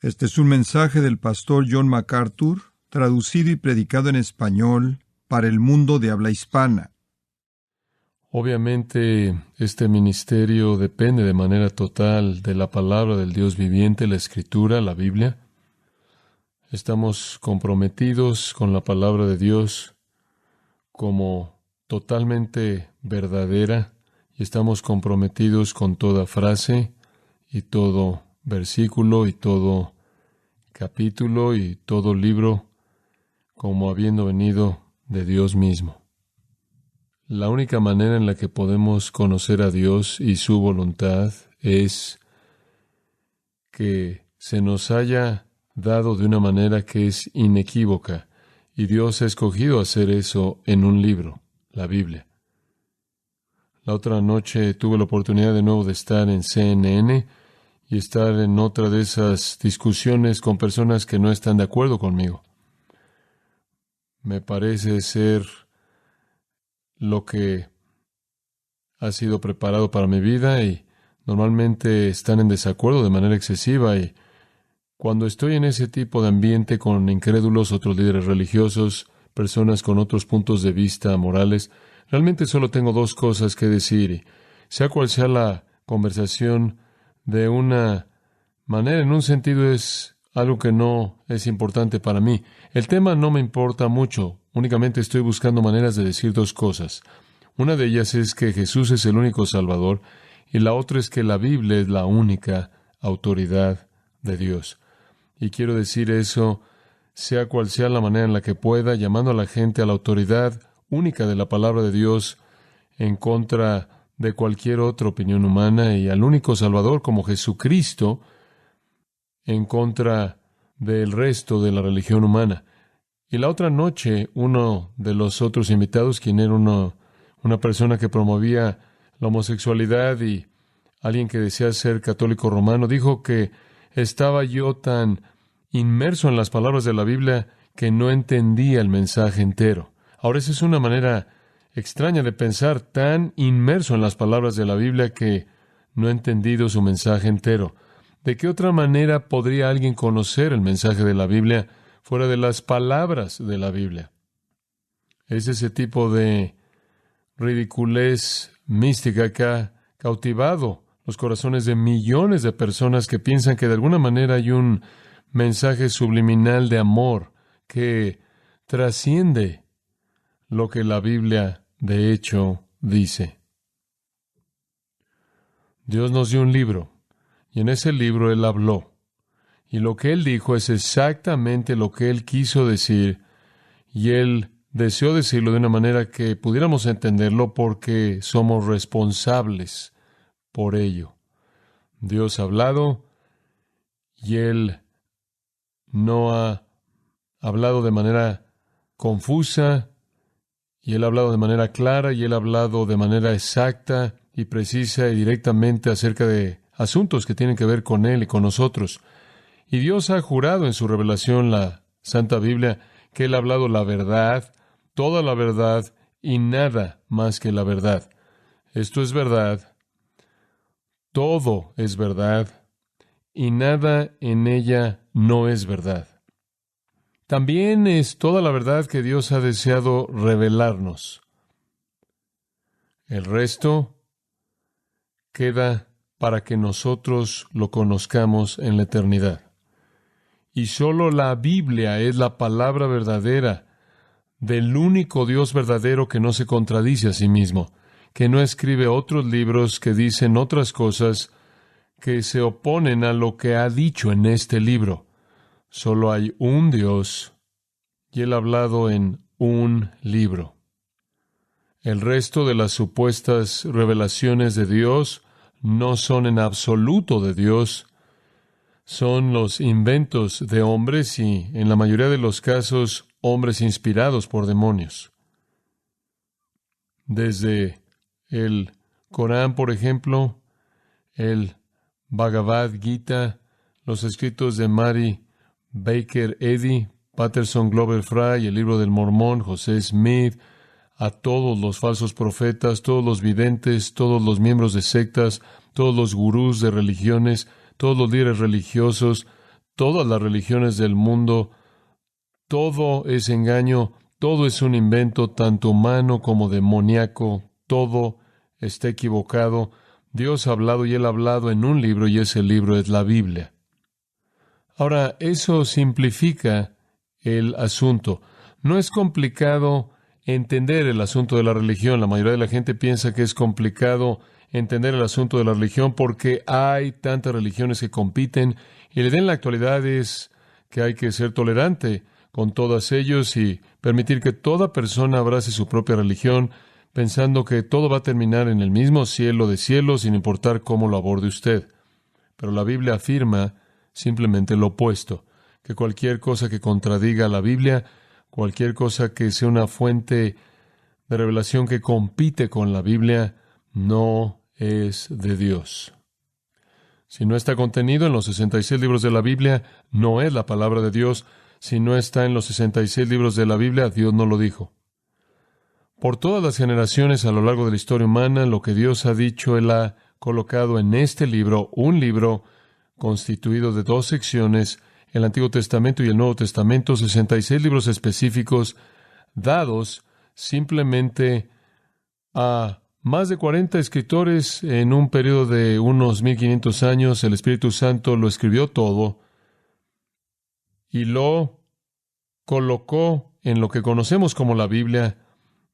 Este es un mensaje del pastor John MacArthur, traducido y predicado en español para el mundo de habla hispana. Obviamente, este ministerio depende de manera total de la palabra del Dios viviente, la Escritura, la Biblia. Estamos comprometidos con la palabra de Dios como totalmente verdadera y estamos comprometidos con toda frase y todo versículo y todo capítulo y todo libro como habiendo venido de Dios mismo. La única manera en la que podemos conocer a Dios y su voluntad es que se nos haya dado de una manera que es inequívoca, y Dios ha escogido hacer eso en un libro, la Biblia. La otra noche tuve la oportunidad de nuevo de estar en CNN y estar en otra de esas discusiones con personas que no están de acuerdo conmigo. Me parece ser lo que ha sido preparado para mi vida y normalmente están en desacuerdo de manera excesiva, y cuando estoy en ese tipo de ambiente con incrédulos, otros líderes religiosos, personas con otros puntos de vista morales, realmente solo tengo dos cosas que decir, y sea cual sea la conversación, de una manera, en un sentido, es algo que no es importante para mí. El tema no me importa mucho, únicamente estoy buscando maneras de decir dos cosas. Una de ellas es que Jesús es el único Salvador, y la otra es que la Biblia es la única autoridad de Dios. Y quiero decir eso, sea cual sea la manera en la que pueda, llamando a la gente a la autoridad única de la palabra de Dios en contra de cualquier otra opinión humana, y al único Salvador como Jesucristo en contra del resto de la religión humana. Y la otra noche, uno de los otros invitados, quien era una persona que promovía la homosexualidad y alguien que decía ser católico romano, dijo que estaba yo tan inmerso en las palabras de la Biblia que no entendía el mensaje entero. Ahora, esa es una manera extraña de pensar, tan inmerso en las palabras de la Biblia que no he entendido su mensaje entero. ¿De qué otra manera podría alguien conocer el mensaje de la Biblia fuera de las palabras de la Biblia? Es ese tipo de ridiculez mística que ha cautivado los corazones de millones de personas que piensan que de alguna manera hay un mensaje subliminal de amor que trasciende lo que la Biblia de hecho dice. Dios nos dio un libro, y en ese libro Él habló, y lo que Él dijo es exactamente lo que Él quiso decir, y Él deseó decirlo de una manera que pudiéramos entenderlo porque somos responsables por ello. Dios ha hablado, y Él no ha hablado de manera confusa, y Él ha hablado de manera clara, y Él ha hablado de manera exacta y precisa y directamente acerca de asuntos que tienen que ver con Él y con nosotros. Y Dios ha jurado en su revelación, la Santa Biblia, que Él ha hablado la verdad, toda la verdad y nada más que la verdad. Esto es verdad, todo es verdad y nada en ella no es verdad. También es toda la verdad que Dios ha deseado revelarnos. El resto queda para que nosotros lo conozcamos en la eternidad. Y solo la Biblia es la palabra verdadera del único Dios verdadero que no se contradice a sí mismo, que no escribe otros libros que dicen otras cosas que se oponen a lo que ha dicho en este libro. Solo hay un Dios, y Él ha hablado en un libro. El resto de las supuestas revelaciones de Dios no son en absoluto de Dios, son los inventos de hombres y, en la mayoría de los casos, hombres inspirados por demonios. Desde el Corán, por ejemplo, el Bhagavad Gita, los escritos de Mary Baker Eddy, Patterson Glover Fry, el libro del Mormón, José Smith, a todos los falsos profetas, todos los videntes, todos los miembros de sectas, todos los gurús de religiones, todos los líderes religiosos, todas las religiones del mundo, todo es engaño, todo es un invento, tanto humano como demoníaco, todo está equivocado. Dios ha hablado y Él ha hablado en un libro y ese libro es la Biblia. Ahora, eso simplifica el asunto. No es complicado entender el asunto de la religión. La mayoría de la gente piensa que es complicado entender el asunto de la religión porque hay tantas religiones que compiten y la idea en la actualidad es que hay que ser tolerante con todas ellos y permitir que toda persona abrace su propia religión, pensando que todo va a terminar en el mismo cielo de cielos sin importar cómo lo aborde usted. Pero la Biblia afirma simplemente lo opuesto, que cualquier cosa que contradiga la Biblia, cualquier cosa que sea una fuente de revelación que compite con la Biblia, no es de Dios. Si no está contenido en los 66 libros de la Biblia, no es la palabra de Dios. Si no está en los 66 libros de la Biblia, Dios no lo dijo. Por todas las generaciones a lo largo de la historia humana, lo que Dios ha dicho, Él ha colocado en este libro, un libro constituido de 2 secciones, el Antiguo Testamento y el Nuevo Testamento, 66 libros específicos, dados simplemente a más de 40 escritores en un periodo de unos 1500 años. El Espíritu Santo lo escribió todo y lo colocó en lo que conocemos como la Biblia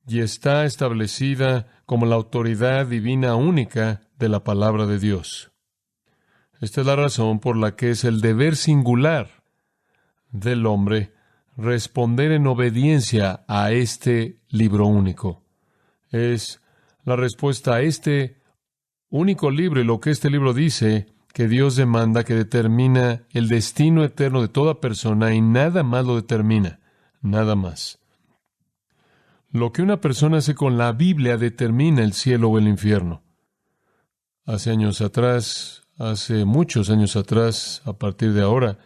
y está establecida como la autoridad divina única de la palabra de Dios. Esta es la razón por la que es el deber singular del hombre responder en obediencia a este libro único. Es la respuesta a este único libro y lo que este libro dice que Dios demanda, que determina el destino eterno de toda persona y nada más lo determina, nada más. Lo que una persona hace con la Biblia determina el cielo o el infierno. Hace muchos años atrás, a partir de ahora,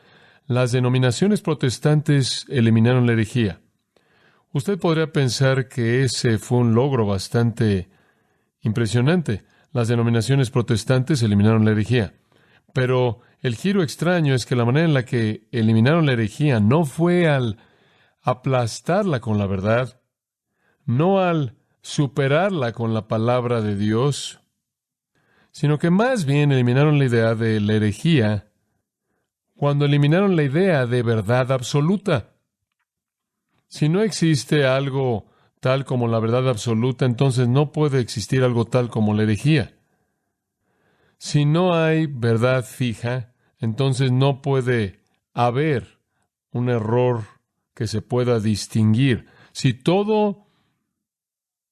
las denominaciones protestantes eliminaron la herejía. Usted podría pensar que ese fue un logro bastante impresionante. Las denominaciones protestantes eliminaron la herejía. Pero el giro extraño es que la manera en la que eliminaron la herejía no fue al aplastarla con la verdad, no al superarla con la palabra de Dios, sino que más bien eliminaron la idea de la herejía cuando eliminaron la idea de verdad absoluta. Si no existe algo tal como la verdad absoluta, entonces no puede existir algo tal como la herejía. Si no hay verdad fija, entonces no puede haber un error que se pueda distinguir. Si todo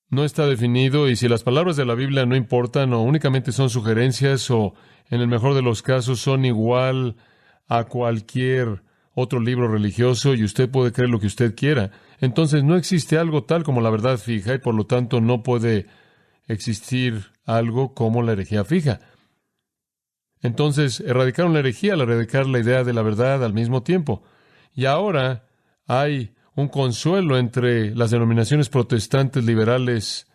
no está definido y si las palabras de la Biblia no importan o únicamente son sugerencias o, en el mejor de los casos, son igual a cualquier otro libro religioso y usted puede creer lo que usted quiera, entonces no existe algo tal como la verdad fija y por lo tanto no puede existir algo como la herejía fija. Entonces erradicaron la herejía al erradicar la idea de la verdad al mismo tiempo. Y ahora hay un consuelo entre las denominaciones protestantes liberales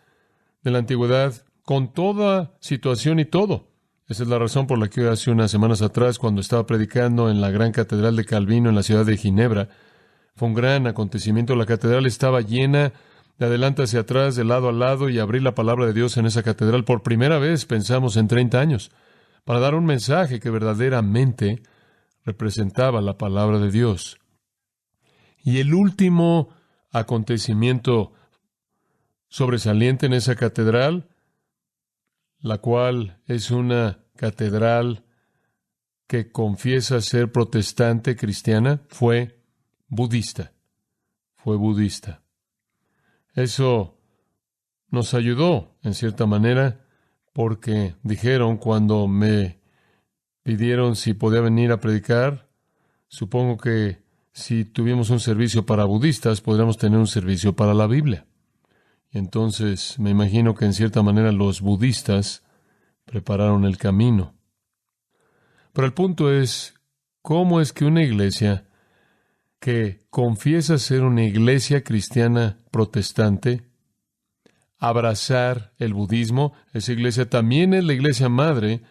de la antigüedad con toda situación y todo. Esa es la razón por la que hace unas semanas atrás, cuando estaba predicando en la gran catedral de Calvino en la ciudad de Ginebra, fue un gran acontecimiento. La catedral estaba llena de adelante hacia atrás, de lado a lado, y abrí la palabra de Dios en esa catedral por primera vez, pensamos, en 30 años, para dar un mensaje que verdaderamente representaba la palabra de Dios. Y el último acontecimiento sobresaliente en esa catedral, la cual es una catedral que confiesa ser protestante cristiana, fue budista. Fue budista. Eso nos ayudó, en cierta manera, porque dijeron cuando me pidieron si podía venir a predicar, supongo que si tuvimos un servicio para budistas, podríamos tener un servicio para la Biblia. Y entonces me imagino que en cierta manera los budistas prepararon el camino. Pero el punto es, ¿cómo es que una iglesia que confiesa ser una iglesia cristiana protestante, abrazar el budismo, esa iglesia también es la iglesia madre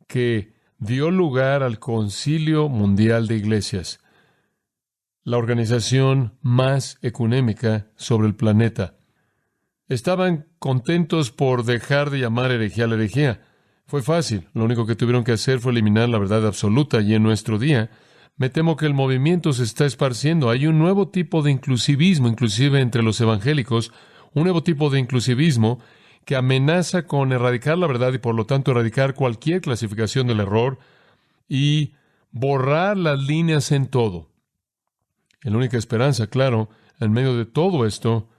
que dio lugar al Concilio Mundial de Iglesias, la organización más ecuménica sobre el planeta. Estaban contentos por dejar de llamar herejía a la herejía. Fue fácil. Lo único que tuvieron que hacer fue eliminar la verdad absoluta. Y en nuestro día, me temo que el movimiento se está esparciendo. Hay un nuevo tipo de inclusivismo, inclusive entre los evangélicos, un nuevo tipo de inclusivismo que amenaza con erradicar la verdad y por lo tanto erradicar cualquier clasificación del error y borrar las líneas en todo. Y la única esperanza, claro, en medio de todo esto,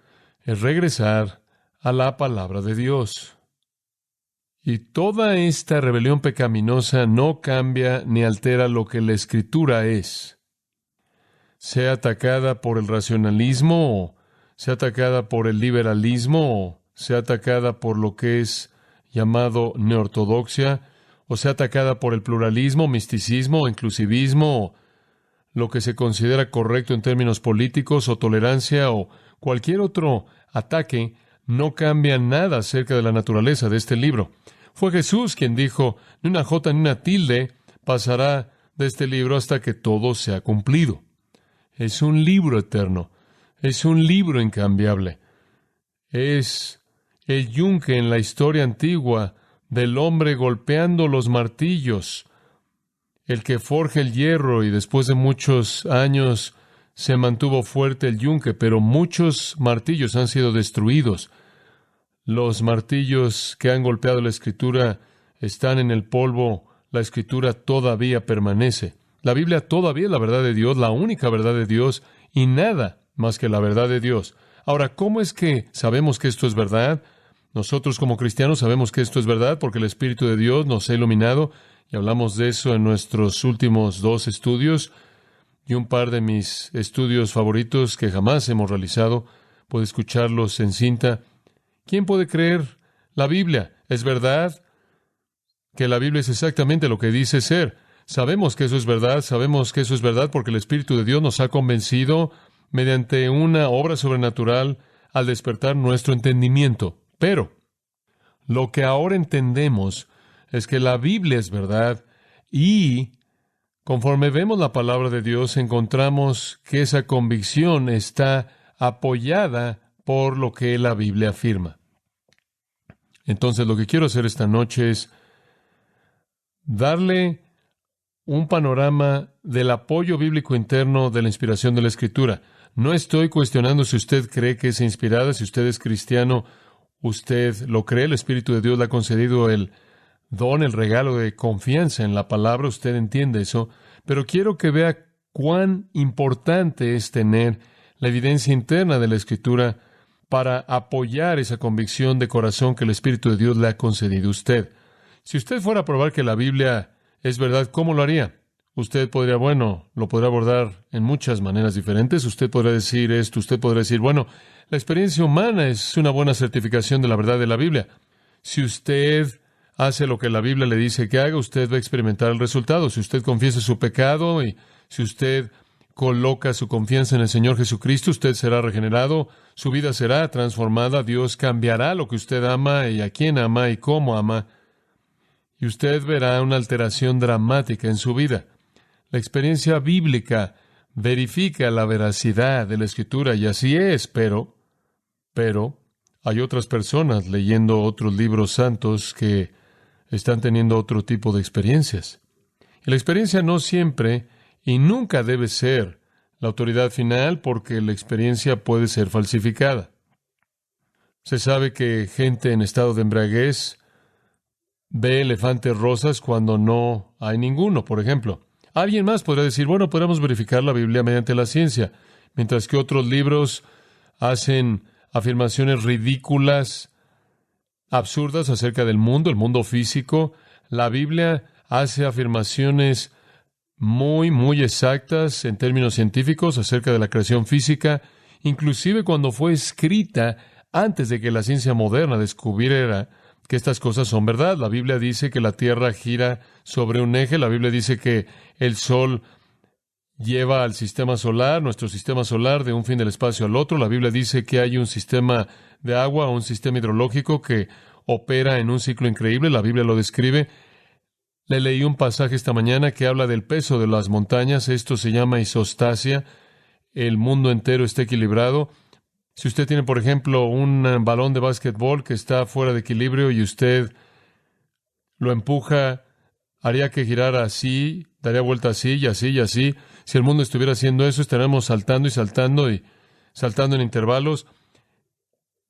es regresar a la palabra de Dios. Y toda esta rebelión pecaminosa no cambia ni altera lo que la Escritura es. Sea atacada por el racionalismo, o sea atacada por el liberalismo, o sea atacada por lo que es llamado neortodoxia, o sea atacada por el pluralismo, misticismo, inclusivismo, o lo que se considera correcto en términos políticos, o tolerancia, o cualquier otro ataque, no cambia nada acerca de la naturaleza de este libro. Fue Jesús quien dijo, ni una jota ni una tilde pasará de este libro hasta que todo sea cumplido. Es un libro eterno, es un libro incambiable. Es el yunque en la historia antigua del hombre golpeando los martillos, el que forja el hierro y después de muchos años se mantuvo fuerte el yunque, pero muchos martillos han sido destruidos. Los martillos que han golpeado la Escritura están en el polvo, la Escritura todavía permanece. La Biblia todavía es la verdad de Dios, la única verdad de Dios, y nada más que la verdad de Dios. Ahora, ¿cómo es que sabemos que esto es verdad? Nosotros como cristianos sabemos que esto es verdad porque el Espíritu de Dios nos ha iluminado, y hablamos de eso en nuestros últimos 2 estudios, y un par de mis estudios favoritos que jamás hemos realizado. Puede escucharlos en cinta. ¿Quién puede creer la Biblia? ¿Es verdad que la Biblia es exactamente lo que dice ser? Sabemos que eso es verdad, sabemos que eso es verdad porque el Espíritu de Dios nos ha convencido mediante una obra sobrenatural al despertar nuestro entendimiento. Pero lo que ahora entendemos es que la Biblia es verdad y conforme vemos la palabra de Dios encontramos que esa convicción está apoyada por lo que la Biblia afirma. Entonces, lo que quiero hacer esta noche es darle un panorama del apoyo bíblico interno de la inspiración de la Escritura. No estoy cuestionando si usted cree que es inspirada, si usted es cristiano, usted lo cree, el Espíritu de Dios le ha concedido el don, el regalo de confianza en la palabra, usted entiende eso, pero quiero que vea cuán importante es tener la evidencia interna de la Escritura para apoyar esa convicción de corazón que el Espíritu de Dios le ha concedido a usted. Si usted fuera a probar que la Biblia es verdad, ¿cómo lo haría? Usted podría, lo podría abordar en muchas maneras diferentes. Usted podría decir esto, usted podría decir, la experiencia humana es una buena certificación de la verdad de la Biblia. Si usted hace lo que la Biblia le dice que haga, usted va a experimentar el resultado. Si usted confiesa su pecado y si usted coloca su confianza en el Señor Jesucristo, usted será regenerado, su vida será transformada, Dios cambiará lo que usted ama y a quién ama y cómo ama, y usted verá una alteración dramática en su vida. La experiencia bíblica verifica la veracidad de la Escritura, y así es, pero hay otras personas leyendo otros libros santos que están teniendo otro tipo de experiencias. Y la experiencia no siempre y nunca debe ser la autoridad final porque la experiencia puede ser falsificada. Se sabe que gente en estado de embriaguez ve elefantes rosas cuando no hay ninguno, por ejemplo. Alguien más podría decir, podemos verificar la Biblia mediante la ciencia, mientras que otros libros hacen afirmaciones ridículas, absurdas acerca del mundo, el mundo físico. La Biblia hace afirmaciones muy, muy exactas en términos científicos acerca de la creación física, inclusive cuando fue escrita antes de que la ciencia moderna descubriera que estas cosas son verdad. La Biblia dice que la Tierra gira sobre un eje, la Biblia dice que el Sol lleva al sistema solar, nuestro sistema solar, de un fin del espacio al otro. La Biblia dice que hay un sistema de agua, un sistema hidrológico que opera en un ciclo increíble. La Biblia lo describe. Le leí un pasaje esta mañana que habla del peso de las montañas. Esto se llama isostasia. El mundo entero está equilibrado. Si usted tiene, por ejemplo, un balón de básquetbol que está fuera de equilibrio y usted lo empuja, haría que girara así, daría vuelta así y así y así. Si el mundo estuviera haciendo eso, estaríamos saltando y saltando y saltando en intervalos.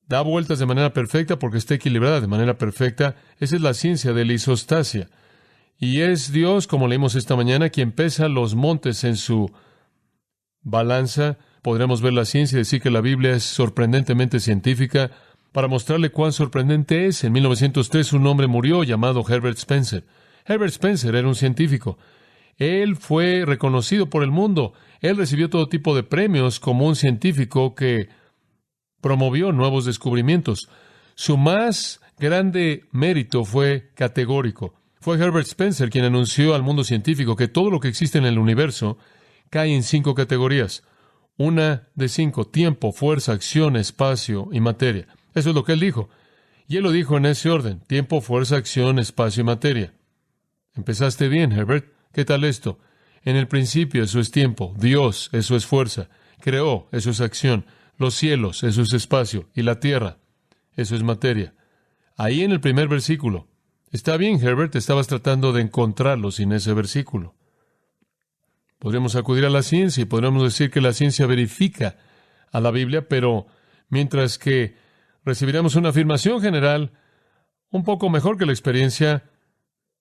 Da vueltas de manera perfecta porque está equilibrada de manera perfecta. Esa es la ciencia de la isostasia. Y es Dios, como leímos esta mañana, quien pesa los montes en su balanza. Podremos ver la ciencia y decir que la Biblia es sorprendentemente científica. Para mostrarle cuán sorprendente es, en 1903 un hombre murió llamado Herbert Spencer. Herbert Spencer era un científico. Él fue reconocido por el mundo. Él recibió todo tipo de premios como un científico que promovió nuevos descubrimientos. Su más grande mérito fue categórico. Fue Herbert Spencer quien anunció al mundo científico que todo lo que existe en el universo cae en 5 categorías. Una de 5: tiempo, fuerza, acción, espacio y materia. Eso es lo que él dijo. Y él lo dijo en ese orden: tiempo, fuerza, acción, espacio y materia. Empezaste bien, Herbert. ¿Qué tal esto? En el principio eso es tiempo. Dios, eso es fuerza. Creó, eso es acción. Los cielos, eso es espacio. Y la tierra, eso es materia. Ahí en el primer versículo. Está bien, Herbert, estabas tratando de encontrarlo sin ese versículo. Podríamos acudir a la ciencia y podríamos decir que la ciencia verifica a la Biblia, pero mientras que recibiríamos una afirmación general un poco mejor que la experiencia,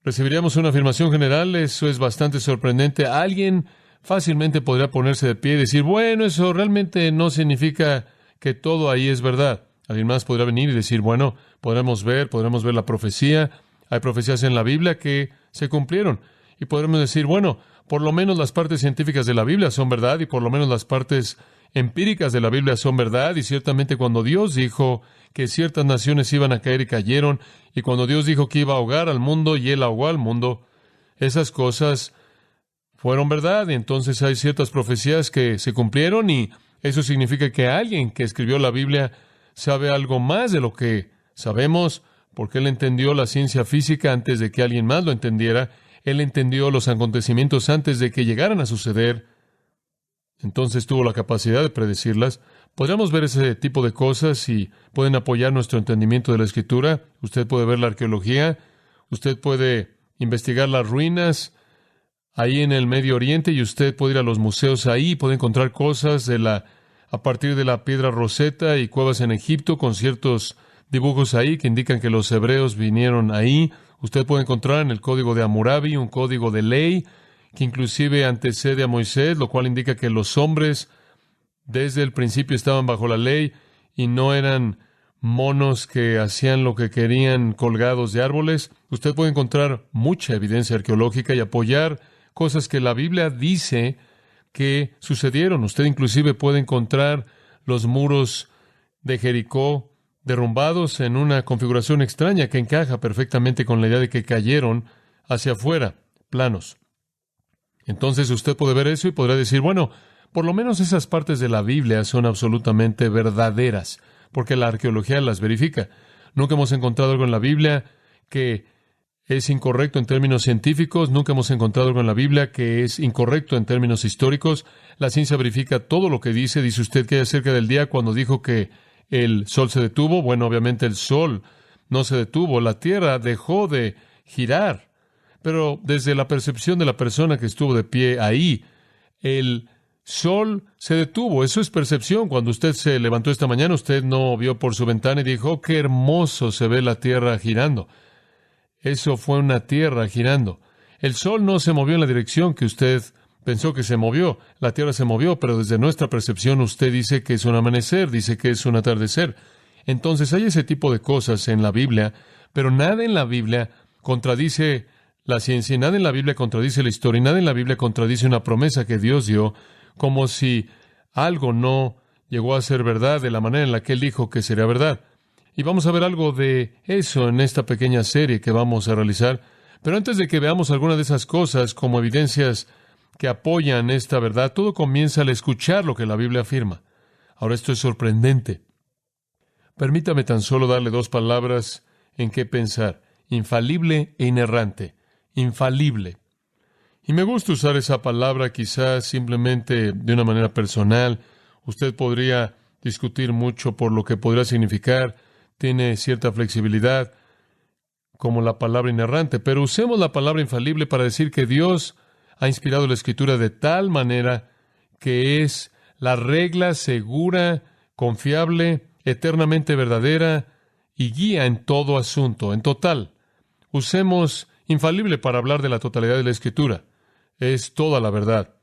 recibiríamos una afirmación general, eso es bastante sorprendente. Alguien fácilmente podría ponerse de pie y decir, bueno, eso realmente no significa que todo ahí es verdad. Alguien más podrá venir y decir, bueno, podremos ver la profecía. Hay profecías en la Biblia que se cumplieron. Y podremos decir, bueno, por lo menos las partes científicas de la Biblia son verdad y por lo menos las partes empíricas de la Biblia son verdad. Y ciertamente cuando Dios dijo que ciertas naciones iban a caer y cayeron, y cuando Dios dijo que iba a ahogar al mundo y Él ahogó al mundo, esas cosas fueron verdad. Y entonces hay ciertas profecías que se cumplieron y eso significa que alguien que escribió la Biblia sabe algo más de lo que sabemos, porque Él entendió la ciencia física antes de que alguien más lo entendiera. Él entendió los acontecimientos antes de que llegaran a suceder. Entonces tuvo la capacidad de predecirlas. Podríamos ver ese tipo de cosas y pueden apoyar nuestro entendimiento de la Escritura. Usted puede ver la arqueología. Usted puede investigar las ruinas ahí en el Medio Oriente y usted puede ir a los museos ahí y puede encontrar cosas a partir de la piedra Rosetta y cuevas en Egipto con ciertos dibujos ahí que indican que los hebreos vinieron ahí. Usted puede encontrar en el Código de Hammurabi un código de ley que inclusive antecede a Moisés, lo cual indica que los hombres desde el principio estaban bajo la ley y no eran monos que hacían lo que querían colgados de árboles. Usted puede encontrar mucha evidencia arqueológica y apoyar cosas que la Biblia dice que sucedieron. Usted inclusive puede encontrar los muros de Jericó derrumbados en una configuración extraña que encaja perfectamente con la idea de que cayeron hacia afuera, planos. Entonces usted puede ver eso y podrá decir, bueno, por lo menos esas partes de la Biblia son absolutamente verdaderas, porque la arqueología las verifica. Nunca hemos encontrado algo en la Biblia que es incorrecto en términos científicos, nunca hemos encontrado algo en la Biblia que es incorrecto en términos históricos. La ciencia verifica todo lo que dice. Dice usted que hay acerca del día cuando dijo que el sol se detuvo. Bueno, obviamente el sol no se detuvo, la tierra dejó de girar. Pero desde la percepción de la persona que estuvo de pie ahí, el sol se detuvo. Eso es percepción. Cuando usted se levantó esta mañana, usted no vio por su ventana y dijo, oh, qué hermoso se ve la tierra girando. Eso fue una tierra girando. El sol no se movió en la dirección que usted pensó que se movió. La tierra se movió, pero desde nuestra percepción usted dice que es un amanecer, dice que es un atardecer. Entonces hay ese tipo de cosas en la Biblia, pero nada en la Biblia contradice la ciencia, y nada en la Biblia contradice la historia, y nada en la Biblia contradice una promesa que Dios dio, como si algo no llegó a ser verdad de la manera en la que Él dijo que sería verdad. Y vamos a ver algo de eso en esta pequeña serie que vamos a realizar. Pero antes de que veamos alguna de esas cosas como evidencias que apoyan esta verdad, todo comienza al escuchar lo que la Biblia afirma. Ahora, esto es sorprendente. Permítame tan solo darle 2 palabras en qué pensar: infalible e inerrante. infalible. Y me gusta usar esa palabra quizás simplemente de una manera personal. Usted podría discutir mucho por lo que podría significar. Tiene cierta flexibilidad como la palabra inerrante, pero usemos la palabra infalible para decir que Dios ha inspirado la Escritura de tal manera que es la regla segura, confiable, eternamente verdadera y guía en todo asunto, en total. Usemos infalible para hablar de la totalidad de la Escritura. Es toda la verdad.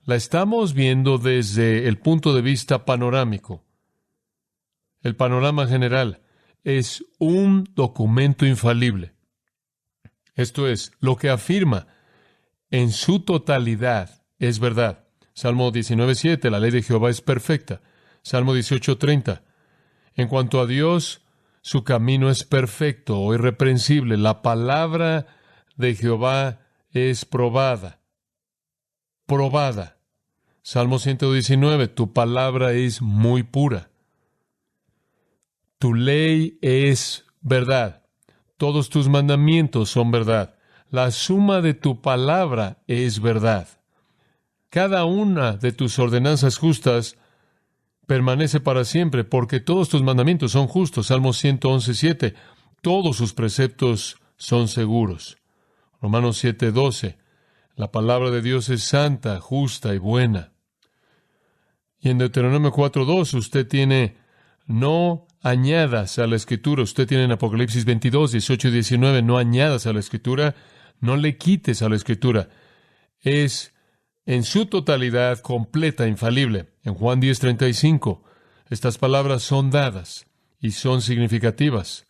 La estamos viendo desde el punto de vista panorámico. El panorama general es un documento infalible. Esto es, lo que afirma en su totalidad es verdad. Salmo 19:7, la ley de Jehová es perfecta. Salmo 18:30, en cuanto a Dios, su camino es perfecto o irreprensible. La palabra de Jehová es probada. Probada. Salmo 119, tu palabra es muy pura. Tu ley es verdad. Todos tus mandamientos son verdad. La suma de tu palabra es verdad. Cada una de tus ordenanzas justas permanece para siempre, porque todos tus mandamientos son justos. Salmo 111:7. Todos sus preceptos son seguros. Romanos 7:12. La palabra de Dios es santa, justa y buena. Y en Deuteronomio 4:2 usted tiene no añadas a la Escritura. Usted tiene en Apocalipsis 22:18 y 19, no añadas a la Escritura, no le quites a la Escritura. Es en su totalidad completa, infalible. En Juan 10:35, estas palabras son dadas y son significativas.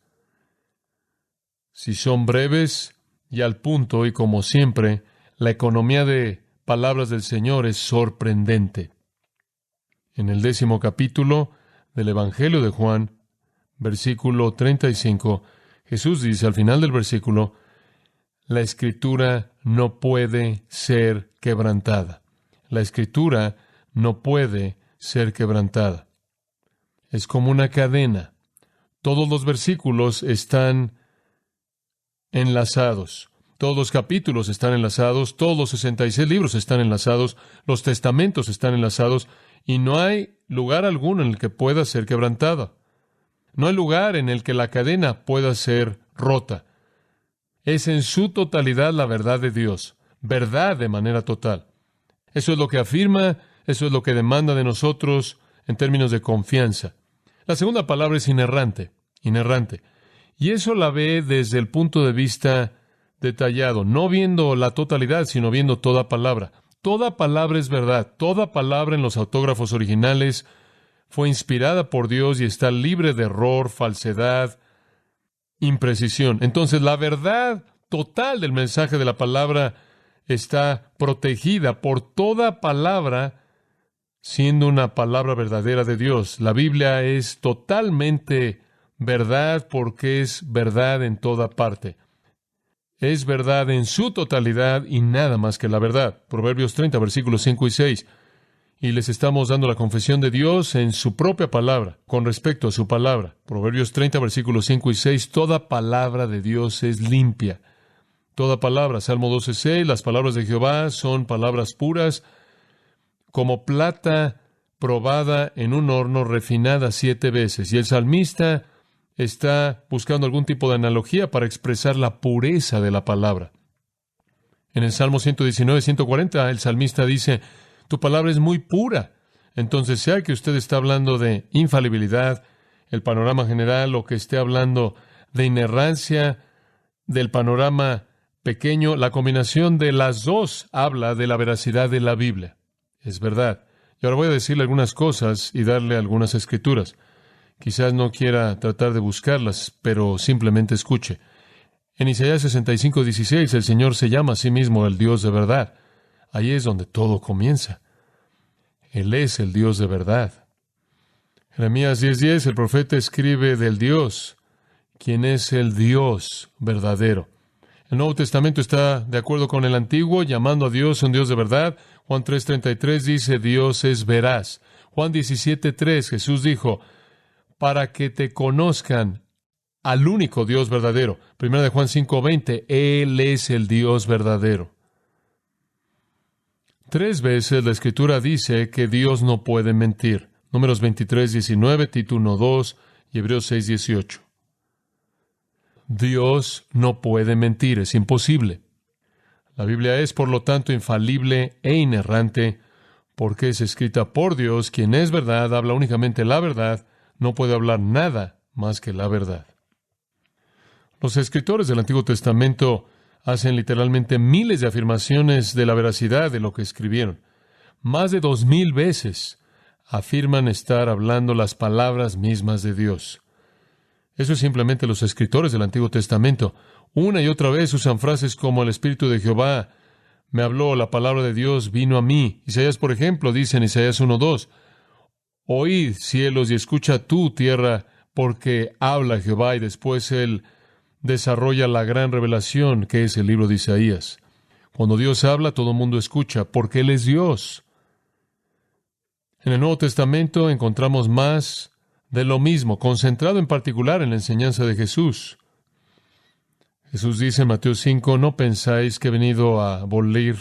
Si son breves y al punto, y como siempre, la economía de palabras del Señor es sorprendente. En el 10º capítulo del Evangelio de Juan, versículo 35, Jesús dice al final del versículo, la Escritura no puede ser quebrantada. La Escritura no puede ser quebrantada. Es como una cadena. Todos los versículos están enlazados. Todos los capítulos están enlazados. Todos los 66 libros están enlazados. Los testamentos están enlazados. Y no hay lugar alguno en el que pueda ser quebrantada. No hay lugar en el que la cadena pueda ser rota. Es en su totalidad la verdad de Dios. Verdad de manera total. Eso es lo que afirma, eso es lo que demanda de nosotros en términos de confianza. La segunda palabra es inerrante. Inerrante. Y eso la ve desde el punto de vista detallado, no viendo la totalidad, sino viendo toda palabra. Toda palabra es verdad. Toda palabra en los autógrafos originales fue inspirada por Dios y está libre de error, falsedad, imprecisión. Entonces, la verdad total del mensaje de la palabra está protegida por toda palabra, siendo una palabra verdadera de Dios. La Biblia es totalmente verdad porque es verdad en toda parte. Es verdad en su totalidad y nada más que la verdad. Proverbios 30, versículos 5 y 6. Y les estamos dando la confesión de Dios en su propia palabra, con respecto a su palabra. Proverbios 30, versículos 5 y 6. Toda palabra de Dios es limpia. Toda palabra. Salmo 12:6. Las palabras de Jehová son palabras puras, como plata probada en un horno, refinada 7 veces. Y el salmista está buscando algún tipo de analogía para expresar la pureza de la palabra. En el Salmo 119, 140, el salmista dice, tu palabra es muy pura. Entonces, sea que usted está hablando de infalibilidad, el panorama general, o que esté hablando de inerrancia, del panorama pequeño, la combinación de las dos habla de la veracidad de la Biblia. Es verdad. Y ahora voy a decirle algunas cosas y darle algunas escrituras. Quizás no quiera tratar de buscarlas, pero simplemente escuche. En Isaías 65:16, el Señor se llama a sí mismo el Dios de verdad. Ahí es donde todo comienza. Él es el Dios de verdad. Jeremías 10:10, el profeta escribe del Dios, quien es el Dios verdadero. El Nuevo Testamento está de acuerdo con el Antiguo, llamando a Dios un Dios de verdad. Juan 3:33 dice, Dios es veraz. Juan 17:3, Jesús dijo, para que te conozcan al único Dios verdadero. Primera de Juan 5:20, Él es el Dios verdadero. 3 veces la Escritura dice que Dios no puede mentir. Números 23:19, Tito 1:2 y Hebreos 6:18. Dios no puede mentir, es imposible. La Biblia es, por lo tanto, infalible e inerrante, porque es escrita por Dios, quien es verdad, habla únicamente la verdad, no puede hablar nada más que la verdad. Los escritores del Antiguo Testamento hacen literalmente miles de afirmaciones de la veracidad de lo que escribieron. Más de 2000 veces afirman estar hablando las palabras mismas de Dios. Eso es simplemente los escritores del Antiguo Testamento. Una y otra vez usan frases como el Espíritu de Jehová me habló, la palabra de Dios vino a mí. Isaías, por ejemplo, dice en Isaías 1:2, oíd, cielos, y escucha tú, tierra, porque habla Jehová, y después Él desarrolla la gran revelación que es el libro de Isaías. Cuando Dios habla, todo el mundo escucha, porque Él es Dios. En el Nuevo Testamento encontramos más de lo mismo, concentrado en particular en la enseñanza de Jesús. Jesús dice en Mateo 5, no pensáis que he venido a abolir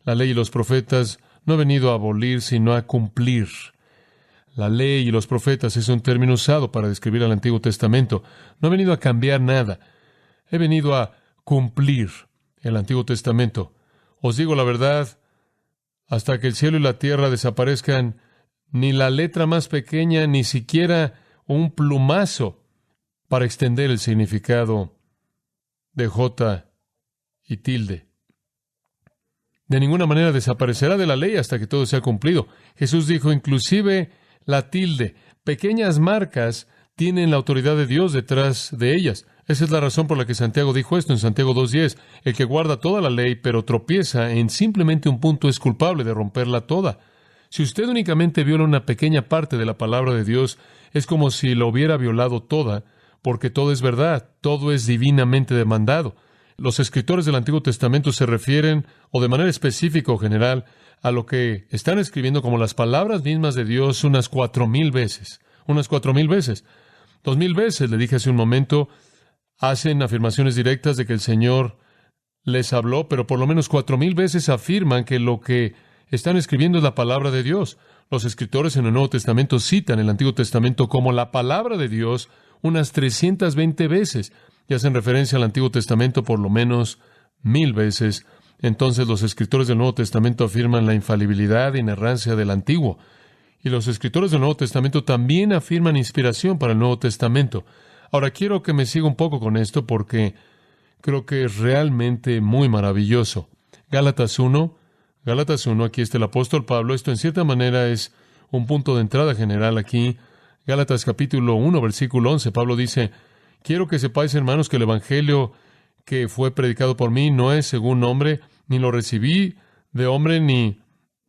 la ley y los profetas, no he venido a abolir, sino a cumplir. La ley y los profetas es un término usado para describir al Antiguo Testamento. No he venido a cambiar nada, he venido a cumplir el Antiguo Testamento. Os digo la verdad, hasta que el cielo y la tierra desaparezcan, ni la letra más pequeña, ni siquiera un plumazo para extender el significado de J y tilde. De ninguna manera desaparecerá de la ley hasta que todo sea cumplido. Jesús dijo, inclusive la tilde, pequeñas marcas, tienen la autoridad de Dios detrás de ellas. Esa es la razón por la que Santiago dijo esto en Santiago 2:10. El que guarda toda la ley, pero tropieza en simplemente un punto, es culpable de romperla toda. Si usted únicamente viola una pequeña parte de la palabra de Dios, es como si la hubiera violado toda, porque todo es verdad, todo es divinamente demandado. Los escritores del Antiguo Testamento se refieren, o de manera específica o general, a lo que están escribiendo como las palabras mismas de Dios unas 4000 veces. Unas 4000 veces. 2000 veces, le dije hace un momento, hacen afirmaciones directas de que el Señor les habló, pero por lo menos 4000 veces afirman que lo que están escribiendo es la palabra de Dios. Los escritores en el Nuevo Testamento citan el Antiguo Testamento como la palabra de Dios unas 320 veces y hacen referencia al Antiguo Testamento por lo menos 1000 veces. Entonces los escritores del Nuevo Testamento afirman la infalibilidad e inerrancia del Antiguo. Y los escritores del Nuevo Testamento también afirman inspiración para el Nuevo Testamento. Ahora quiero que me siga un poco con esto porque creo que es realmente muy maravilloso. Gálatas 1, aquí está el apóstol Pablo. Esto en cierta manera es un punto de entrada general aquí. Gálatas capítulo 1, versículo 11, Pablo dice, quiero que sepáis, hermanos, que el evangelio que fue predicado por mí no es según hombre, ni lo recibí de hombre, ni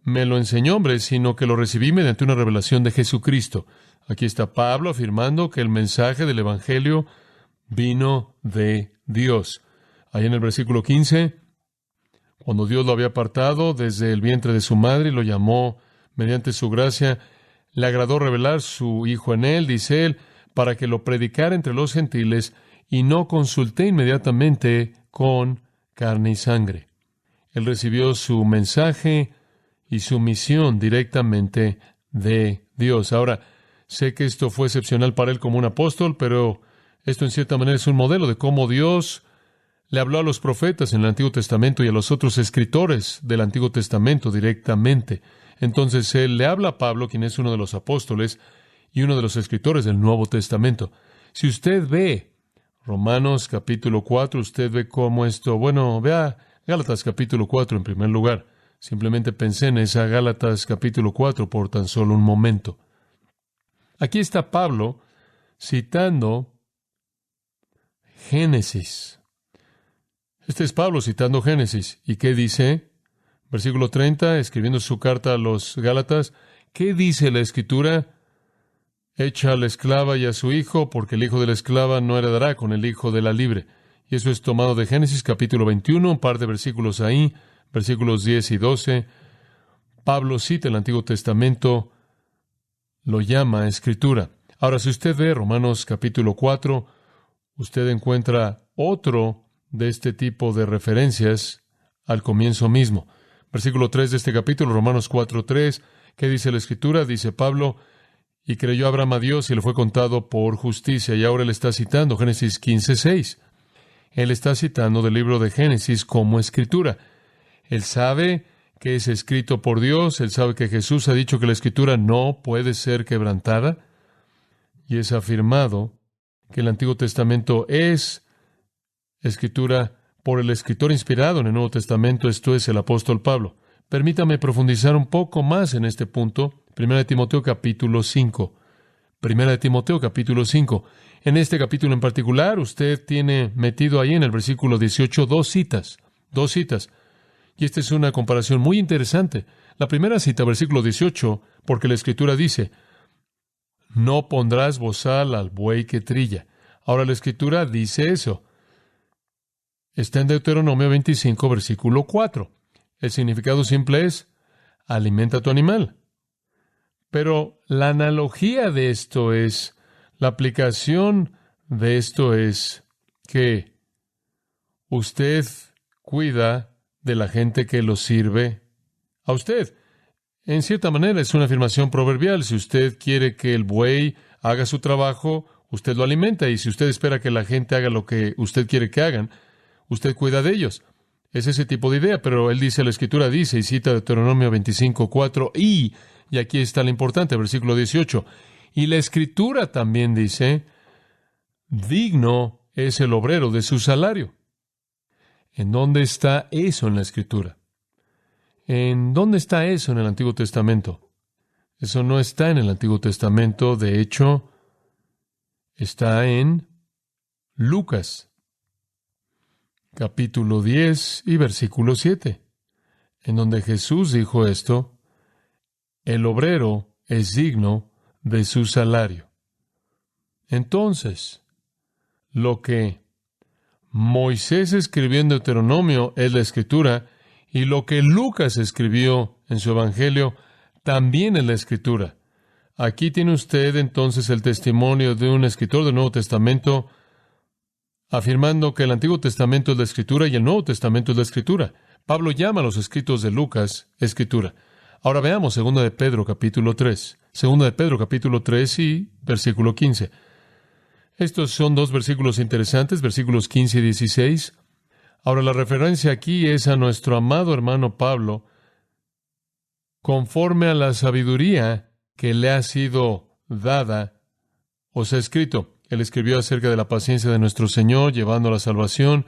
me lo enseñó hombre, sino que lo recibí mediante una revelación de Jesucristo. Aquí está Pablo afirmando que el mensaje del evangelio vino de Dios. Ahí en el versículo 15, cuando Dios lo había apartado desde el vientre de su madre y lo llamó mediante su gracia, le agradó revelar su Hijo en él, dice él, para que lo predicara entre los gentiles, y no consulté inmediatamente con carne y sangre. Él recibió su mensaje y su misión directamente de Dios. Ahora, sé que esto fue excepcional para él como un apóstol, pero esto en cierta manera es un modelo de cómo Dios le habló a los profetas en el Antiguo Testamento y a los otros escritores del Antiguo Testamento directamente. Entonces Él le habla a Pablo, quien es uno de los apóstoles y uno de los escritores del Nuevo Testamento. Si usted ve Romanos capítulo 4, usted ve cómo esto, vea Gálatas capítulo 4 en primer lugar. Simplemente pensé en esa Gálatas capítulo 4 por tan solo un momento. Aquí está Pablo citando Génesis. Este es Pablo citando Génesis. ¿Y qué dice? Versículo 30, escribiendo su carta a los Gálatas, ¿qué dice la Escritura? Echa a la esclava y a su hijo, porque el hijo de la esclava no heredará con el hijo de la libre. Y eso es tomado de Génesis capítulo 21, un par de versículos ahí, versículos 10 y 12. Pablo cita el Antiguo Testamento, lo llama Escritura. Ahora, si usted ve Romanos capítulo 4, usted encuentra otro de este tipo de referencias al comienzo mismo. Versículo 3 de este capítulo, Romanos 4:3, ¿qué dice la Escritura? Dice Pablo, y creyó Abraham a Dios y le fue contado por justicia. Y ahora él está citando Génesis 15:6. Él está citando del libro de Génesis como Escritura. Él sabe que es escrito por Dios, él sabe que Jesús ha dicho que la Escritura no puede ser quebrantada, y es afirmado que el Antiguo Testamento es Escritura por el escritor inspirado en el Nuevo Testamento, esto es el apóstol Pablo. Permítame profundizar un poco más en este punto. 1 Timoteo capítulo 5. 1 Timoteo capítulo 5. En este capítulo en particular, usted tiene metido ahí en el versículo 18 dos citas. Y esta es una comparación muy interesante. La primera cita, versículo 18, porque la Escritura dice, no pondrás bozal al buey que trilla. Ahora la Escritura dice eso. Está en Deuteronomio 25, versículo 4. El significado simple es, alimenta a tu animal. Pero la analogía de esto es, la aplicación de esto es que usted cuida de la gente que lo sirve a usted. En cierta manera es una afirmación proverbial. Si usted quiere que el buey haga su trabajo, usted lo alimenta. Y si usted espera que la gente haga lo que usted quiere que hagan, usted cuida de ellos. Es ese tipo de idea, pero él dice, la Escritura dice, y cita Deuteronomio 25:4, y aquí está lo importante, versículo 18, y la Escritura también dice, digno es el obrero de su salario. ¿En dónde está eso en la Escritura? ¿En dónde está eso en el Antiguo Testamento? Eso no está en el Antiguo Testamento, de hecho, está en Lucas capítulo 10 y versículo 7, en donde Jesús dijo esto, el obrero es digno de su salario. Entonces, lo que Moisés escribió en Deuteronomio es la Escritura, y lo que Lucas escribió en su Evangelio también es la Escritura. Aquí tiene usted entonces el testimonio de un escritor del Nuevo Testamento afirmando que el Antiguo Testamento es la Escritura y el Nuevo Testamento es la Escritura. Pablo llama a los escritos de Lucas Escritura. Ahora veamos 2 de Pedro capítulo 3. 2 de Pedro capítulo 3 y versículo 15. Estos son dos versículos interesantes, versículos 15 y 16. Ahora la referencia aquí es a nuestro amado hermano Pablo, conforme a la sabiduría que le ha sido dada, os ha escrito. Él escribió acerca de la paciencia de nuestro Señor, llevando a la salvación,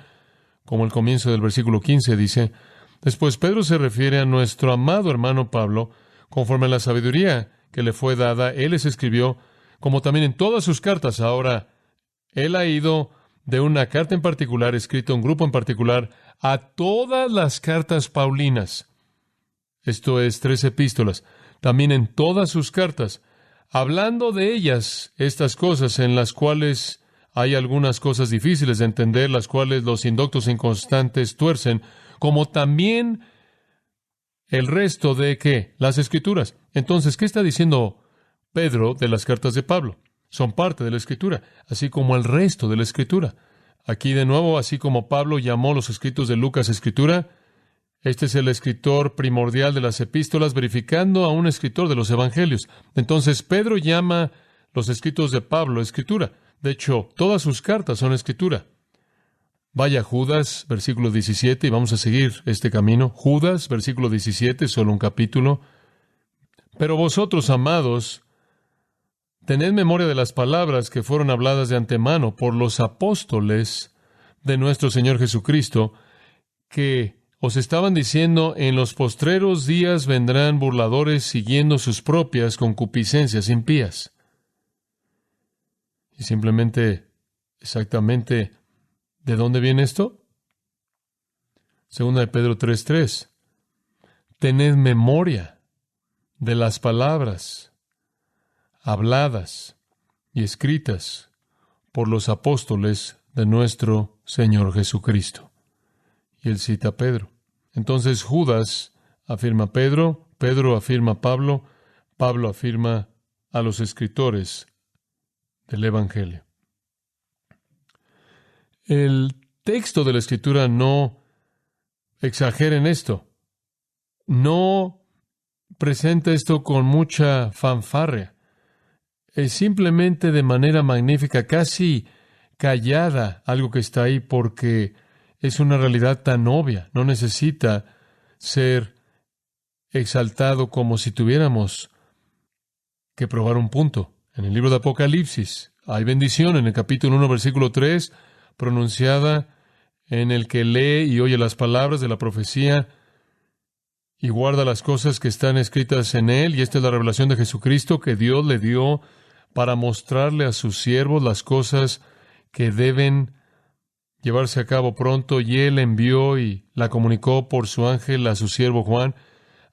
como el comienzo del versículo 15 dice. Después Pedro se refiere a nuestro amado hermano Pablo, conforme a la sabiduría que le fue dada. Él les escribió, como también en todas sus cartas. Ahora, él ha ido de una carta en particular, escrito a un grupo en particular, a todas las cartas paulinas. Esto es 3 epístolas. También en todas sus cartas, hablando de ellas, estas cosas en las cuales hay algunas cosas difíciles de entender, las cuales los indoctos e inconstantes tuercen, como también el resto de, ¿qué? Las Escrituras. Entonces, ¿qué está diciendo Pedro de las cartas de Pablo? Son parte de la Escritura, así como el resto de la Escritura. Aquí de nuevo, así como Pablo llamó los escritos de Lucas Escritura, este es el escritor primordial de las epístolas, verificando a un escritor de los evangelios. Entonces, Pedro llama los escritos de Pablo Escritura. De hecho, todas sus cartas son Escritura. Vaya Judas, versículo 17, y vamos a seguir este camino. Judas, versículo 17, solo un capítulo. Pero vosotros, amados, tened memoria de las palabras que fueron habladas de antemano por los apóstoles de nuestro Señor Jesucristo, que os estaban diciendo, en los postreros días vendrán burladores siguiendo sus propias concupiscencias impías. Y simplemente, exactamente, ¿de dónde viene esto? 2 de Pedro 3:3. Tened memoria de las palabras habladas y escritas por los apóstoles de nuestro Señor Jesucristo. Y él cita a Pedro. Entonces Judas afirma a Pedro, Pedro afirma a Pablo, Pablo afirma a los escritores del Evangelio. El texto de la Escritura no exagera en esto. No presenta esto con mucha fanfarria. Es simplemente de manera magnífica, casi callada, algo que está ahí porque es una realidad tan obvia. No necesita ser exaltado como si tuviéramos que probar un punto. En el libro de Apocalipsis hay bendición en el capítulo 1, versículo 3, pronunciada en el que lee y oye las palabras de la profecía y guarda las cosas que están escritas en él. Y esta es la revelación de Jesucristo que Dios le dio para mostrarle a sus siervos las cosas que deben llevarse a cabo pronto. Y él envió y la comunicó por su ángel a su siervo Juan.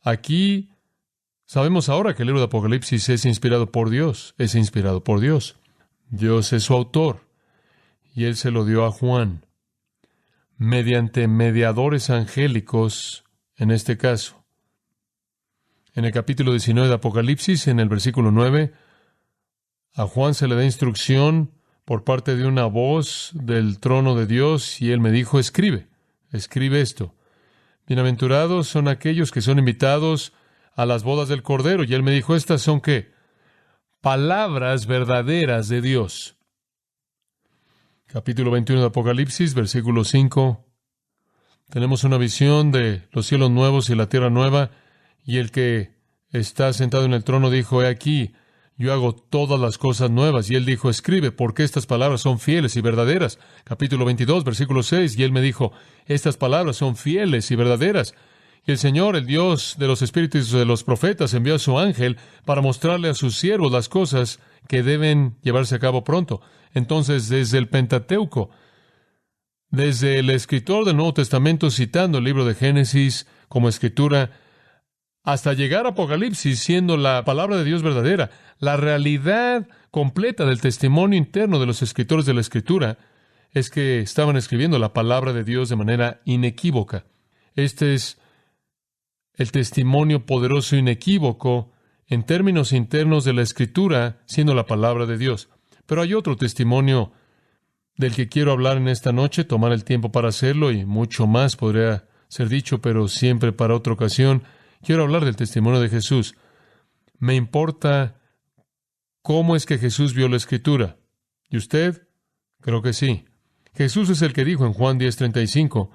Aquí sabemos ahora que el libro de Apocalipsis es inspirado por Dios. Es inspirado por Dios. Dios es su autor. Y él se lo dio a Juan mediante mediadores angélicos en este caso. En el capítulo 19 de Apocalipsis, en el versículo 9, a Juan se le da instrucción por parte de una voz del trono de Dios y él me dijo, escribe esto. Bienaventurados son aquellos que son invitados a las bodas del Cordero. Y él me dijo, ¿estas son qué? Palabras verdaderas de Dios. Capítulo 21 de Apocalipsis, versículo 5. Tenemos una visión de los cielos nuevos y la tierra nueva, y el que está sentado en el trono dijo, he aquí, yo hago todas las cosas nuevas. Y él dijo, escribe, porque estas palabras son fieles y verdaderas. Capítulo 22, versículo 6, y él me dijo, estas palabras son fieles y verdaderas. Y el Señor, el Dios de los espíritus de los profetas, envió a su ángel para mostrarle a sus siervos las cosas que deben llevarse a cabo pronto. Entonces, desde el Pentateuco, desde el escritor del Nuevo Testamento citando el libro de Génesis como escritura, hasta llegar a Apocalipsis siendo la palabra de Dios verdadera, la realidad completa del testimonio interno de los escritores de la Escritura es que estaban escribiendo la palabra de Dios de manera inequívoca. Este es el testimonio poderoso e inequívoco en términos internos de la Escritura, siendo la palabra de Dios. Pero hay otro testimonio del que quiero hablar en esta noche, tomar el tiempo para hacerlo, y mucho más podría ser dicho, pero siempre para otra ocasión. Quiero hablar del testimonio de Jesús. Me importa cómo es que Jesús vio la Escritura. ¿Y usted? Creo que sí. Jesús es el que dijo en Juan 10:35,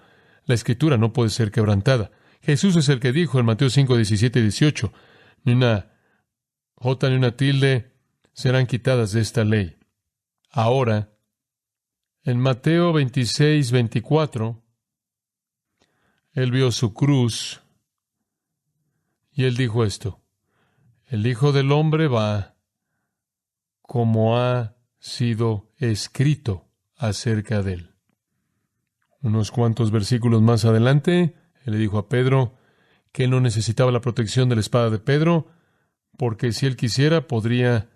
la Escritura no puede ser quebrantada. Jesús es el que dijo en Mateo 5:17 y 18, ni una jota ni una tilde serán quitadas de esta ley. Ahora, en Mateo 26:24, él vio su cruz y él dijo esto, el Hijo del Hombre va como ha sido escrito acerca de él. Unos cuantos versículos más adelante, él le dijo a Pedro que él no necesitaba la protección de la espada de Pedro, porque si él quisiera podría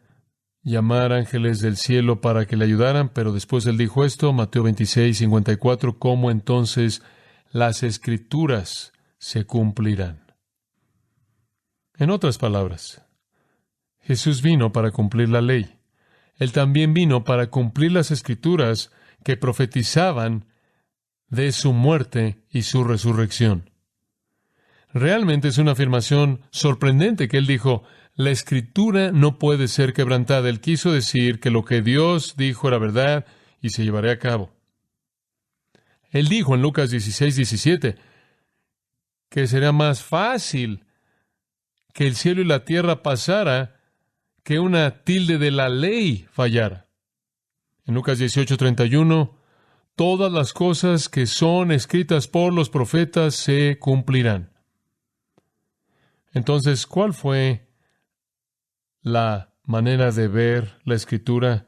llamar ángeles del cielo para que le ayudaran, pero después él dijo esto, Mateo 26:54, ¿cómo entonces las Escrituras se cumplirán? En otras palabras, Jesús vino para cumplir la ley. Él también vino para cumplir las Escrituras que profetizaban de su muerte y su resurrección. Realmente es una afirmación sorprendente que él dijo, la Escritura no puede ser quebrantada. Él quiso decir que lo que Dios dijo era verdad y se llevaría a cabo. Él dijo en Lucas 16:17 que sería más fácil que el cielo y la tierra pasara que una tilde de la ley fallara. En Lucas 18:31, todas las cosas que son escritas por los profetas se cumplirán. Entonces, ¿cuál fue la manera de ver la Escritura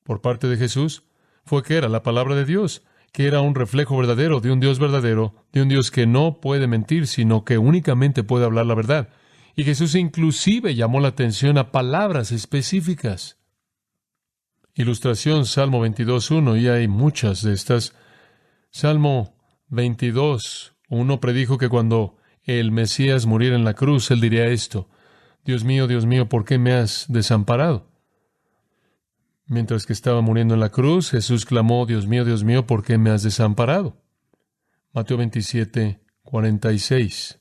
por parte de Jesús? Fue que era la palabra de Dios, que era un reflejo verdadero de un Dios verdadero, de un Dios que no puede mentir, sino que únicamente puede hablar la verdad. Y Jesús inclusive llamó la atención a palabras específicas. Ilustración, Salmo 22:1, y hay muchas de estas. Salmo 22:1 predijo que cuando el Mesías muriera en la cruz, él diría esto, Dios mío, ¿por qué me has desamparado? Mientras que estaba muriendo en la cruz, Jesús clamó, Dios mío, ¿por qué me has desamparado? Mateo 27, 46.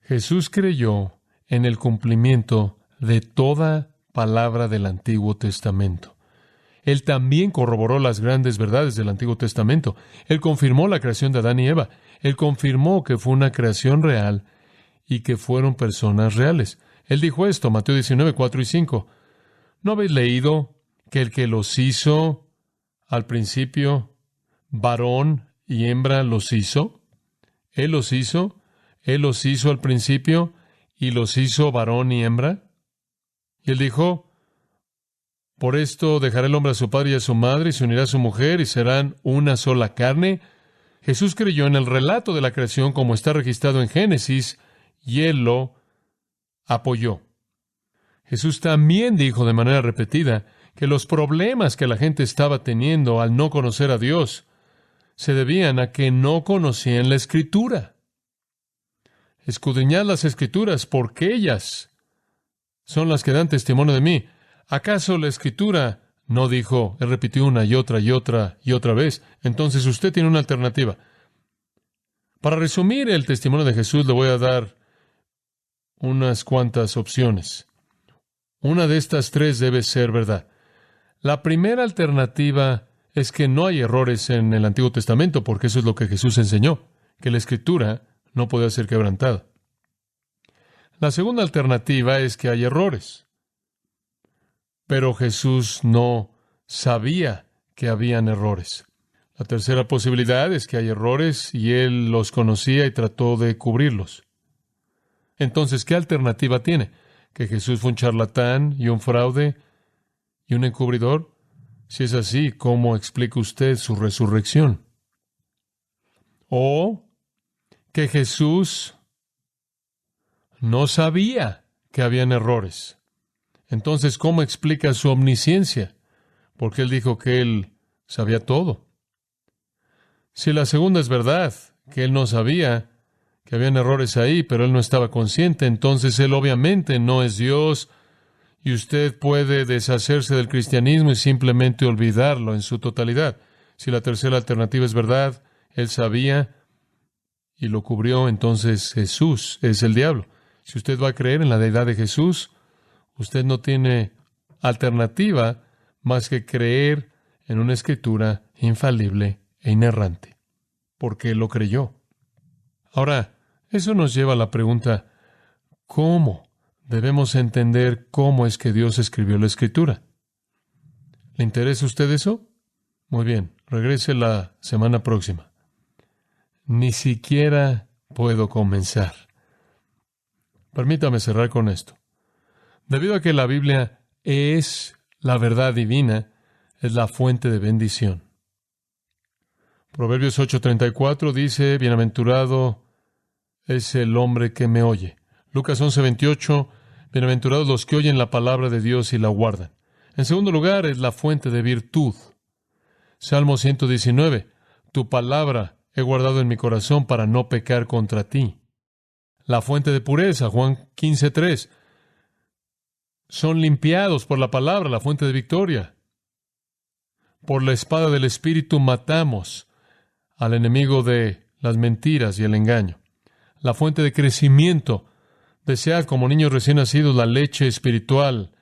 Jesús creyó en el cumplimiento de toda palabra del Antiguo Testamento. Él también corroboró las grandes verdades del Antiguo Testamento. Él confirmó la creación de Adán y Eva. Él confirmó que fue una creación real y que fueron personas reales. Él dijo esto, Mateo 19, 4 y 5. ¿No habéis leído que el que los hizo al principio, varón y hembra los hizo? Él los hizo al principio y los hizo varón y hembra. Y él dijo, por esto dejará el hombre a su padre y a su madre y se unirá a su mujer y serán una sola carne. Jesús creyó en el relato de la creación como está registrado en Génesis y él lo apoyó. Jesús también dijo de manera repetida que los problemas que la gente estaba teniendo al no conocer a Dios se debían a que no conocían la Escritura. Escudriñad las Escrituras porque ellas son las que dan testimonio de mí. ¿Acaso la Escritura no dijo? Él repitió una y otra vez. Entonces usted tiene una alternativa. Para resumir el testimonio de Jesús, le voy a dar unas cuantas opciones. Una de estas tres debe ser verdad. La primera alternativa es que no hay errores en el Antiguo Testamento, porque eso es lo que Jesús enseñó, que la Escritura no puede ser quebrantada. La segunda alternativa es que hay errores. Pero Jesús no sabía que habían errores. La tercera posibilidad es que hay errores y Él los conocía y trató de cubrirlos. Entonces, ¿qué alternativa tiene? ¿Que Jesús fue un charlatán y un fraude y un encubridor? Si es así, ¿cómo explica usted su resurrección? ¿O que Jesús no sabía que habían errores? Entonces, ¿cómo explica su omnisciencia? Porque Él dijo que Él sabía todo. Si la segunda es verdad, que Él no sabía que habían errores ahí, pero Él no estaba consciente, entonces Él obviamente no es Dios, y usted puede deshacerse del cristianismo y simplemente olvidarlo en su totalidad. Si la tercera alternativa es verdad, Él sabía y lo cubrió, entonces Jesús es el diablo. Si usted va a creer en la deidad de Jesús, usted no tiene alternativa más que creer en una Escritura infalible e inerrante, porque Él lo creyó. Ahora, eso nos lleva a la pregunta, ¿cómo debemos entender cómo es que Dios escribió la Escritura? ¿Le interesa a usted eso? Muy bien, regrese la semana próxima. Ni siquiera puedo comenzar. Permítame cerrar con esto. Debido a que la Biblia es la verdad divina, es la fuente de bendición. Proverbios 8:34 dice, bienaventurado es el hombre que me oye. Lucas 11:28, bienaventurados los que oyen la palabra de Dios y la guardan. En segundo lugar, es la fuente de virtud. Salmo 119, tu palabra he guardado en mi corazón para no pecar contra ti. La fuente de pureza, Juan 15:3. Son limpiados por la palabra, la fuente de victoria. Por la espada del Espíritu matamos al enemigo de las mentiras y el engaño. La fuente de crecimiento. Desead como niños recién nacidos la leche espiritual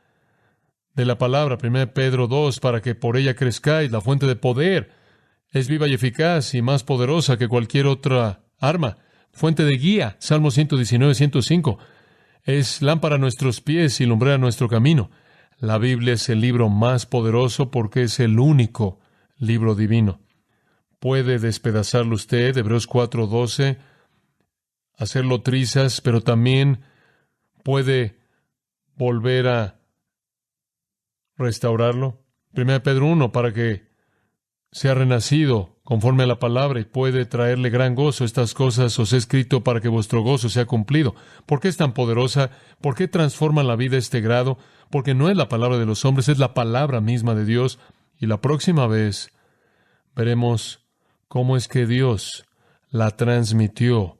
de la palabra, 1 Pedro 2, para que por ella crezcáis. La fuente de poder. Es viva y eficaz y más poderosa que cualquier otra arma. Fuente de guía, Salmo 119, 105. Es lámpara a nuestros pies y lumbrera nuestro camino. La Biblia es el libro más poderoso porque es el único libro divino. Puede despedazarlo usted, Hebreos 4:12, hacerlo trizas, pero también puede volver a restaurarlo. 1 Pedro 1, para que sea renacido conforme a la palabra y puede traerle gran gozo. Estas cosas os he escrito para que vuestro gozo sea cumplido. ¿Por qué es tan poderosa? ¿Por qué transforma la vida a este grado? Porque no es la palabra de los hombres, es la palabra misma de Dios. Y la próxima vez veremos cómo es que Dios la transmitió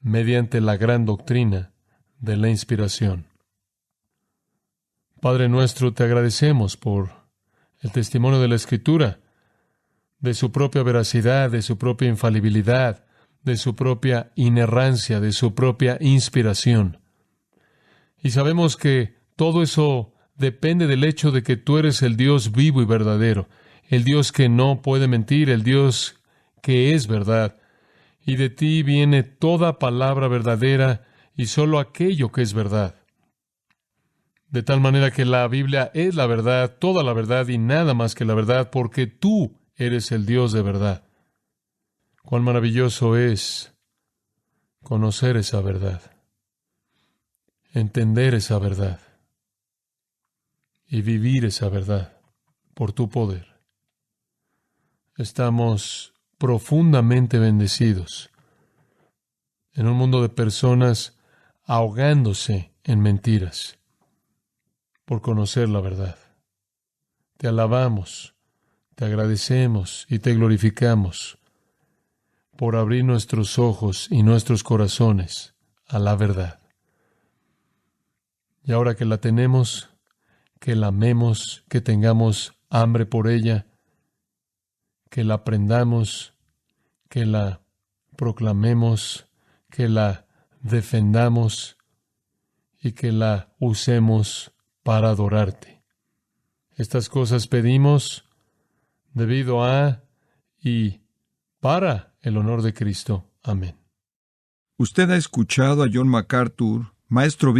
mediante la gran doctrina de la inspiración. Padre nuestro, te agradecemos por el testimonio de la Escritura, de su propia veracidad, de su propia infalibilidad, de su propia inerrancia, de su propia inspiración. Y sabemos que todo eso depende del hecho de que tú eres el Dios vivo y verdadero, el Dios que no puede mentir, el Dios que es verdad. Y de ti viene toda palabra verdadera y solo aquello que es verdad. De tal manera que la Biblia es la verdad, toda la verdad y nada más que la verdad, porque tú eres el Dios de verdad. Cuán maravilloso es conocer esa verdad, entender esa verdad y vivir esa verdad por tu poder. Estamos profundamente bendecidos en un mundo de personas ahogándose en mentiras por conocer la verdad. Te alabamos, te agradecemos y te glorificamos por abrir nuestros ojos y nuestros corazones a la verdad. Y ahora que la tenemos, que la amemos, que tengamos hambre por ella, que la aprendamos, que la proclamemos, que la defendamos y que la usemos para adorarte. Estas cosas pedimos debido a y para el honor de Cristo. Amén. Usted ha escuchado a John MacArthur, maestro